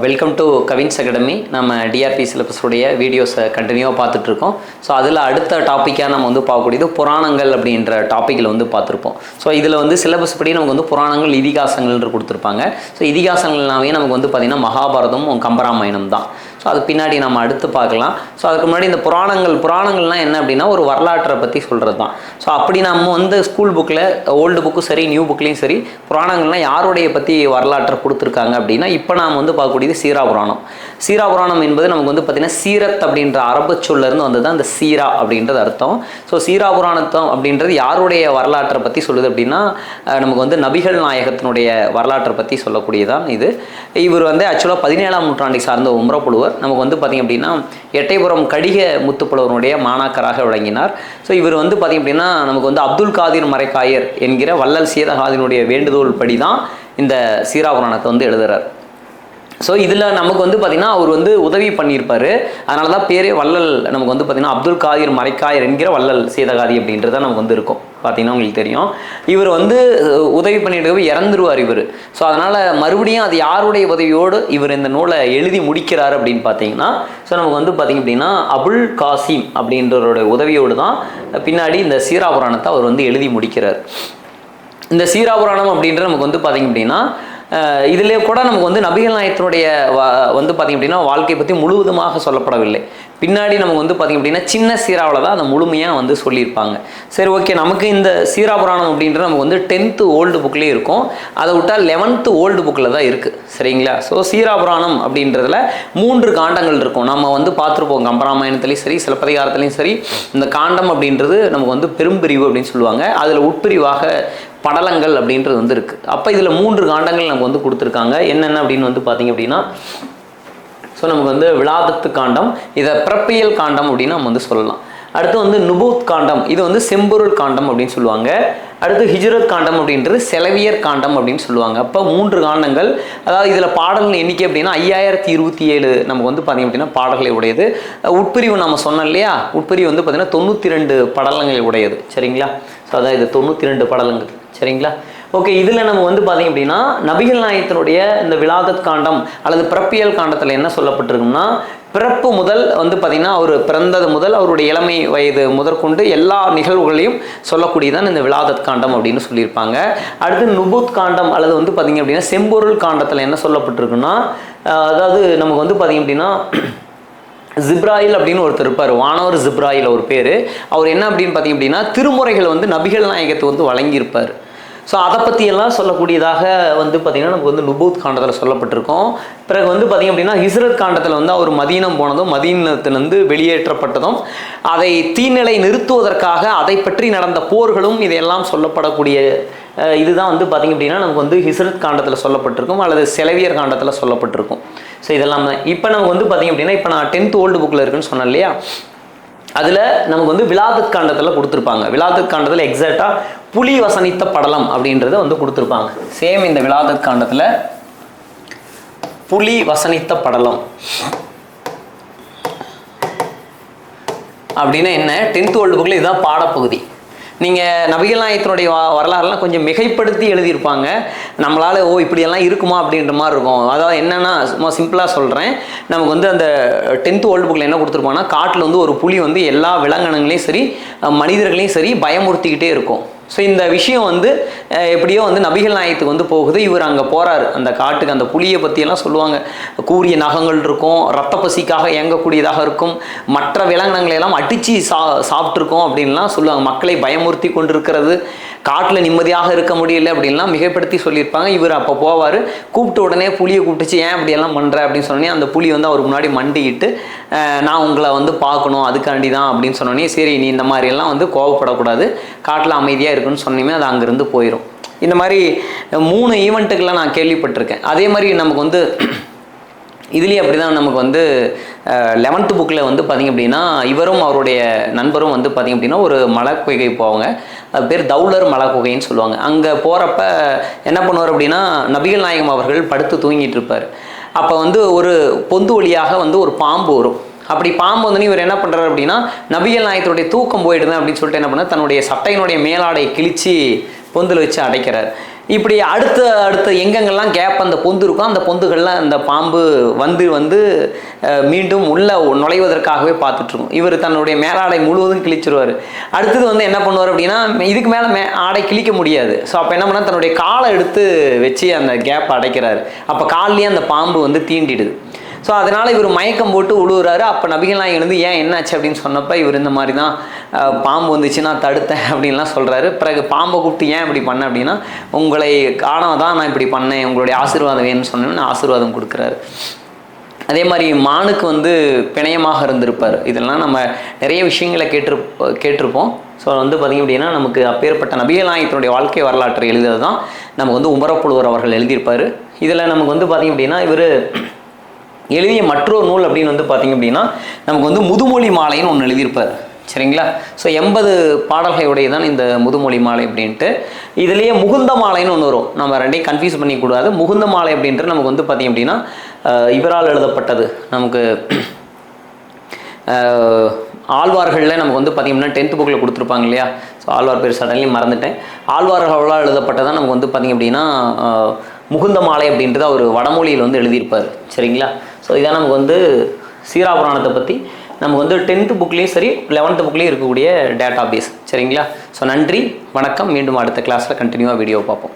Welcome to Cavin's academy. நம்ம TRP சிலபஸுடைய வீடியோஸை கண்டினியூவாக பார்த்துட்ருக்கோம். ஸோ அதில் அடுத்த டாப்பிக்காக நம்ம பார்க்கக்கூடியது புராணங்கள் அப்படின்ற டாப்பிக்கில் பார்த்துருப்போம். ஸோ இதில் சிலபஸ் படி நமக்கு புராணங்கள் இதிகாசங்கள்னு கொடுத்துருப்பாங்க. ஸோ இதிகாசங்கள்னாவே நமக்கு பார்த்திங்கன்னா மகாபாரதம் கம்பராமாயணம் தான். ஸோ அது பின்னாடி நம்ம அடுத்து பார்க்கலாம். ஸோ அதுக்கு முன்னாடி இந்த புராணங்கள்லாம் என்ன அப்படின்னா ஒரு வரலாற்றை பற்றி சொல்கிறது தான். ஸோ அப்படி நம்ம ஸ்கூல் புக்கில் ஓல்டு புக்கும் சரி நியூ புக்லேயும் சரி புராணங்கள்லாம் யாருடைய பற்றி வரலாற்றை கொடுத்துருக்காங்க அப்படின்னா இப்போ நாம் பார்க்கக்கூடியது சீராபுராணம். சீராபுராணம் என்பது நமக்கு பார்த்திங்கன்னா சீரத் அப்படின்ற அரபு சொல்லிருந்து வந்தது தான் அந்த சீரா அப்படின்றது அர்த்தம். ஸோ சீராபுராணத்தம் அப்படின்றது யாருடைய வரலாற்றை பற்றி சொல்லுது அப்படின்னா நமக்கு நபிகள் நாயகத்தினுடைய வரலாற்றை பற்றி சொல்லக்கூடியதான் இது. இவர் ஆக்சுவலாக 17ஆம் நூற்றாண்டை சார்ந்த உம்ரப்புழுவர். நமக்கு பார்த்திங்க அப்படின்னா எட்டயபுரம் கடிக முத்துப்புலவனுடைய மாணாக்கராக விளங்கினார். ஸோ இவர் பார்த்திங்க அப்படின்னா நமக்கு அப்துல் காதிர் மரைக்காயர் என்கிற வள்ளல் சீதகாதினுடைய வேண்டுகோள் படி தான் இந்த சீராபுராணத்தை எழுதுகிறார். ஸோ இதில் நமக்கு பார்த்திங்கன்னா அவர் உதவி பண்ணியிருப்பார். அதனால தான் பேரே வள்ளல் நமக்கு பார்த்திங்கன்னா அப்துல் காதிர் மரைக்காயர் என்கிற வள்ளல் சீதகாதி அப்படின்றத நமக்கு இருக்கும். பார்த்திங்கன்னா உங்களுக்கு தெரியும். இவர் உதவி பண்ணிட்டு இறந்துருவார் இவர். ஸோ அதனால் மறுபடியும் அது யாருடைய உதவியோடு இவர் இந்த நூலை எழுதி முடிக்கிறார் அப்படின்னு பார்த்தீங்கன்னா ஸோ நமக்கு பார்த்திங்க அப்படின்னா அபுல் காசிம் அப்படின்றவருடைய உதவியோடு தான் பின்னாடி இந்த சீராபுராணத்தை அவர் எழுதி முடிக்கிறார். இந்த சீராபுராணம் அப்படின்ற நமக்கு பார்த்திங்க அப்படின்னா இதிலே கூட நமக்கு நபிகள் நாயகத்தினுடைய பார்த்திங்க அப்படின்னா வாழ்க்கையை பற்றி முழுவதுமாக சொல்லப்படவில்லை. பின்னாடி நமக்கு பார்த்திங்க அப்படின்னா சின்ன சீராவில் தான் அதை முழுமையாக சொல்லியிருப்பாங்க. சரி, ஓகே. நமக்கு இந்த சீராபுராணம் அப்படின்றது நமக்கு 10th ஓல்டு புக்லேயே இருக்கும். அதை விட்டால் 11th ஓல்டு புக்கில் தான் இருக்குது. சரிங்களா? ஸோ சீராபுராணம் அப்படின்றதுல 3 காண்டங்கள் இருக்கும். நம்ம பார்த்துருப்போம் கம்பராமாயணத்துலேயும் சரி சிலப்பதிகாரத்துலேயும் சரி. இந்த காண்டம் அப்படின்றது நமக்கு பெரும்பிரிவு அப்படின்னு சொல்லுவாங்க. அதில் உட்பிரிவாக படலங்கள் அப்படின்றது இருக்குது. அப்போ இதில் 3 காண்டங்கள் நமக்கு கொடுத்துருக்காங்க. என்னென்ன அப்படின்னு பார்த்திங்க அப்படின்னா ஸோ நமக்கு விலாதத்து காண்டம், இதை பிறப்பியல் காண்டம் அப்படின்னு நம்ம சொல்லலாம். அடுத்து நுபூத் காண்டம், இது செம்பொருள் காண்டம் அப்படின்னு சொல்லுவாங்க. அடுத்து ஹிஜ்ரத் காண்டம் அப்படின்றது செலவியர் காண்டம் அப்படின்னு சொல்லுவாங்க. அப்போ 3 காண்டங்கள். அதாவது இதில் பாடல்கள் எண்ணிக்கை அப்படின்னா 5027 நமக்கு பார்த்திங்க அப்படின்னா பாடல்களை உடையது. உட்பிரிவு நம்ம சொன்னோம் இல்லையா, உட்பிரிவு பார்த்திங்கன்னா 92 படலங்களை உடையது. சரிங்களா? ஸோ அதான் இது 92 படலங்கள். சரிங்களா? ஓகே. இதில் நம்ம பார்த்திங்க அப்படின்னா நபிகள் நாயகத்தினுடைய இந்த விலாதத் காண்டம் அல்லது பிறப்பியல் காண்டத்தில் என்ன சொல்லப்பட்டிருக்குன்னா பிறப்பு முதல் பார்த்திங்கன்னா அவர் பிறந்தது முதல் அவருடைய இளமை வயது முதற்கொண்டு எல்லா நிகழ்வுகளையும் சொல்லக்கூடியதான் இந்த விலாதத் காண்டம் அப்படின்னு சொல்லியிருப்பாங்க. அடுத்து நுபூத் காண்டம் அல்லது பார்த்திங்க அப்படின்னா செம்பொருள் காண்டத்தில் என்ன சொல்லப்பட்டிருக்குன்னா அதாவது நமக்கு பார்த்திங்க அப்படின்னா ஜிப்ராயில் அப்படின்னு ஒருத்தர் இருப்பார். வானவர் ஜிப்ராயில் ஒரு பேர். அவர் என்ன அப்படின்னு பார்த்திங்க அப்படின்னா திருமுறைகள் நபிகள் நாயகத்தை வழங்கியிருப்பார். ஸோ அதை பற்றியெல்லாம் சொல்லக்கூடியதாக பார்த்திங்கன்னா நமக்கு நுபூத் காண்டத்தில் சொல்லப்பட்டிருக்கோம். பிறகு பார்த்திங்க அப்படின்னா ஹிஜ்ரத் காண்டத்தில் அவர் மதீனம் போனதும் மதீனத்திலிருந்து வெளியேற்றப்பட்டதும் அதை தீநிலை நிறுத்துவதற்காக அதை பற்றி நடந்த போர்களும் இதையெல்லாம் சொல்லப்படக்கூடிய இதுதான் பார்த்திங்க அப்படின்னா நமக்கு ஹிஜ்ரத் காண்டத்தில் சொல்லப்பட்டிருக்கும் அல்லது செலவியர் காண்டத்தில் சொல்லப்பட்டிருக்கும். ஸோ இதெல்லாம் தான் இப்போ நமக்கு பார்த்திங்க அப்படின்னா இப்போ நான் 10th ஓல்டு புக்கில் இருக்குன்னு சொன்னேன் இல்லையா, அதில் நமக்கு விலாதத் காண்டத்தில் கொடுத்துருப்பாங்க. விலாதத் காண்டத்தில் எக்ஸாக்டாக புலி வசனித்த படலம் அப்படின்றத கொடுத்துருப்பாங்க. சேம் இந்த விலாதத் காண்டத்தில் புலி வசனித்த படலம் அப்படின்னா என்ன, 10th ஓல்டு புக்கில் இதுதான் பாடப்பகுதி. நீங்கள் நபிகள் நாயகத்தினுடைய வரலாறுலாம் கொஞ்சம் மிகைப்படுத்தி எழுதியிருப்பாங்க. நம்மளால் இப்படியெல்லாம் இருக்குமா அப்படின்ற மாதிரி இருக்கும். அதாவது என்னென்னா சும்மா சிம்பிளாக சொல்கிறேன். நமக்கு அந்த 10th ஓல்டு புக்கில் என்ன கொடுத்துருப்பாங்கன்னா காட்டில் ஒரு புலி எல்லா விலங்கினங்களையும் சரி மனிதர்களையும் சரி பயமுறுத்திக்கிட்டே இருக்கும். ஸோ இந்த விஷயம் எப்படியோ நபிகள் நாயகத்துக்கு போகுது. இவர் அங்கே போகிறாரு அந்த காட்டுக்கு. அந்த புலியை பற்றியெல்லாம் சொல்லுவாங்க. கூரிய நகங்கள் இருக்கும், ரத்த பசிக்காக இயங்கக்கூடியதாக இருக்கும், மற்ற விலங்கினங்களையெல்லாம் அடித்து சாப்பிட்ருக்கோம் அப்படின்லாம் சொல்லுவாங்க. மக்களை பயமுறுத்தி கொண்டிருக்கிறது, காட்டில் நிம்மதியாக இருக்க முடியல அப்படின்லாம் மிகைப்படுத்தி சொல்லியிருப்பாங்க. இவர் அப்போ போவார். கூப்பிட்ட உடனே புலியை கூப்பிட்டுச்சு, ஏன் அப்படியெல்லாம் பண்ணுற அப்படின்னு சொன்னோன்னே அந்த புலி அவருக்கு முன்னாடி மண்டிக்கிட்டு நான் உங்களை பார்க்கணும் அதுக்காண்டி தான் அப்படின்னு சொன்னோன்னே சரி நீ இந்த மாதிரியெல்லாம் கோவப்படக்கூடாது, காட்டில் அமைதியாக இருக்குன்னு சொன்னீங்கன்னா அது அங்கேருந்து போயிடும். இந்த மாதிரி 3 ஈவெண்ட்டுக்கெலாம் நான் கேள்விப்பட்டிருக்கேன். அதே மாதிரி நமக்கு இதுலேயே அப்படி தான் நமக்கு 11th புக்கில் பார்த்திங்க அப்படின்னா இவரும் அவருடைய நண்பரும் பார்த்திங்க அப்படின்னா ஒரு மலை குகை போவாங்க. அது பேர் தௌலர் மலை குகைன்னு சொல்லுவாங்க. அங்கே போகிறப்ப என்ன பண்ணுவார் அப்படின்னா நபிகள் நாயகம் அவர்கள் படுத்து தூங்கிட்டு இருப்பார். அப்போ ஒரு பொந்து வழியாக ஒரு பாம்பு வரும். அப்படி பாம்பு இவர் என்ன பண்ணுறாரு அப்படின்னா நபிகள் நாயகத்துடைய தூக்கம் போயிடுது அப்படின்னு சொல்லிட்டு என்ன பண்ணார், தன்னுடைய சட்டையினுடைய மேலாடையை கிழிச்சு பொந்தில் வச்சு அடைக்கிறார். இப்படி அடுத்த எங்கெங்கெல்லாம் கேப் அந்த பொந்து இருக்கும் அந்த பொந்துகள்லாம் அந்த பாம்பு வந்து மீண்டும் உள்ள நுழைவதற்காகவே பார்த்துட்ருக்கும். இவர் தன்னுடைய மேலாடை முழுவதும் கிழிச்சிருவார். அடுத்தது வந்து என்ன பண்ணுவார் அப்படின்னா, இதுக்கு மேலே ஆடை கிழிக்க முடியாது. ஸோ அப்போ என்ன பண்ணால் தன்னுடைய காலை எடுத்து வச்சு அந்த கேப் அடைக்கிறாரு. அப்போ கால்லேயே அந்த பாம்பு வந்து தீண்டிடுது. ஸோ அதனால் இவர் மயக்கம் போட்டு உழுவுறாரு. அப்போ நபிகள் நாயகம் வந்து ஏன் என்னாச்சு அப்படின்னு சொன்னப்போ இவர் இந்த மாதிரி தான் பாம்பு வந்துச்சு நான் தடுத்தேன் அப்படின்லாம் சொல்கிறாரு. பிறகு பாம்பை கூப்பிட்டு ஏன் இப்படி பண்ணேன் அப்படின்னா, உங்களை காண தான் நான் இப்படி பண்ணேன், உங்களுடைய ஆசீர்வாதம் வேணும்னு சொன்னேன்னு ஆசீர்வாதம் கொடுக்குறாரு. அதே மாதிரி மானுக்கு வந்து பிணையமாக இருந்திருப்பார். இதெல்லாம் நம்ம நிறைய விஷயங்களை கேட்டிருப்போம். ஸோ வந்து பார்த்திங்க அப்படின்னா நமக்கு அப்பேற்பட்ட நபிகள் நாயகத்தினுடைய வாழ்க்கை வரலாற்றை எழுதுறது தான் நமக்கு வந்து உமரப்புலவர் அவர்கள் எழுதியிருப்பார். இதில் நமக்கு வந்து பார்த்திங்க அப்படின்னா இவர் எழுதிய மற்றொரு நூல் அப்படின்னு வந்து பார்த்திங்க அப்படின்னா நமக்கு வந்து முதுமொழி மாலைன்னு ஒன்று எழுதியிருப்பார். சரிங்களா? ஸோ 80 பாடல்களுடைய தான் இந்த முதுமொழி மாலை அப்படின்ட்டு. இதுலேயே முகுந்த மாலைன்னு ஒன்று வரும். நம்ம ரெண்டையும் கன்ஃபியூஸ் பண்ணிக்கூடாது. முகுந்த மாலை அப்படின்ட்டு நமக்கு வந்து பார்த்திங்க அப்படின்னா இவரால் எழுதப்பட்டது. நமக்கு ஆழ்வார்களில் நமக்கு வந்து பார்த்திங்கன்னா 10th புக்கில் கொடுத்துருப்பாங்க இல்லையா? ஸோ ஆழ்வார் பேர் சடன்லி மறந்துட்டேன். ஆழ்வார்களால் எழுதப்பட்டதான் நமக்கு வந்து பார்த்திங்க அப்படின்னா முகுந்த மாலை அப்படின்றது அவர் வடமொழியில் வந்து எழுதியிருப்பார். சரிங்களா? ஸோ இதான் நமக்கு வந்து சீராபுராணத்தை பற்றி நமக்கு வந்து 10th புக்லேயும் சரி 11th புக்லேயும் இருக்கக்கூடிய டேட்டா பேஸ். சரிங்களா? ஸோ நன்றி, வணக்கம். மீண்டும் அடுத்த கிளாஸில் கண்டினியூவாக வீடியோ பார்ப்போம்.